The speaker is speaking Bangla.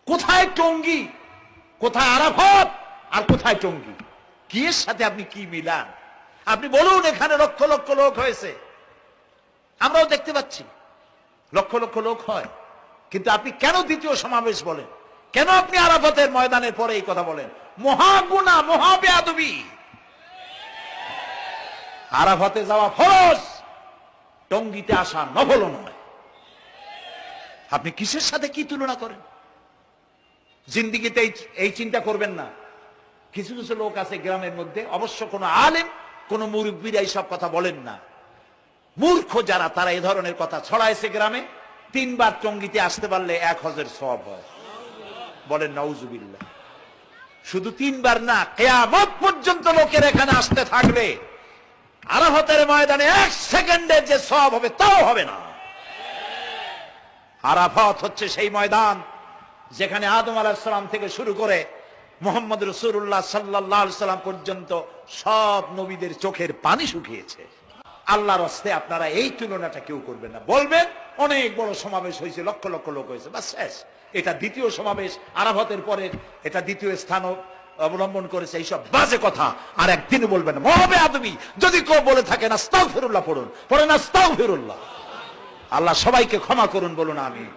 কোথায় টঙ্গী, কোথায় আরাফাত, আর কোথায় টঙ্গী? কি এর সাথে আপনি কি মিলান? আপনি বলুন, এখানে লক্ষ লক্ষ লোক হয়েছে, আমরাও দেখতে পাচ্ছি লক্ষ লক্ষ লোক হয়, কিন্তু আপনি কেন দ্বিতীয় সমাবেশ বলেন? কেন আপনি আরাফাতের ময়দানের পরে এই কথা বলেন? মহাগুনা, মহাবেয়াদবি। আরাফাতে যাওয়া ফরজ, টঙ্গীতে আসা নফল নয়। আপনি কিসের সাথে কি তুলনা করেন? জিন্দিগিতে এই চিন্তা করবেন না। কিছু কিছু লোক আছে গ্রামের মধ্যে, অবশ্য কোন আলেম, কোন মুরব্বীরা এইসব কথা বলেন না, মূর্খ যারা, তারা এই ধরনের কথা ছড়াইছে গ্রামে। 3 বার টঙ্গীতে আসতে পারলে 1 হজের সওয়াব হয়। বলেন নাউজুবিল্লাহ। শুধু 3 বার না, কিয়ামত পর্যন্ত লোকের এখানে আসতে থাকবে, আরাফাতের ময়দানে 1 সেকেন্ডের যে সওয়াব হবে তাও হবে না। আরাফাত হচ্ছে সেই ময়দান যেখানে আদম আলাইহিস সালাম থেকে শুরু করে মুহাম্মদ রাসূলুল্লাহ সাল্লাল্লাহু আলাইহি সাল্লাম পর্যন্ত সব নবীদের চোখের পানি শুকিয়েছে। আল্লাহর হস্তে আপনারা এই তুলনাটা কেউ করবেন না। বলবেন অনেক বড় সমাবেশ হয়েছে, লক্ষ লক্ষ লোক হয়েছে, বাস শেষ। এটা দ্বিতীয় সমাবেশ, আরাফাতের পরে এটা দ্বিতীয় স্থান অবলম্বন করেছে, এইসব বাজে কথা আর একদিন বলবেন না। মহাবেয়াদবি যদি কেউ বলে থাকেন, আস্তাগফিরুল্লাহ পড়ুন, পড়েন আস্তাগফিরুল্লাহ। আল্লাহ সবাইকে ক্ষমা করুন, বলুন আমিন।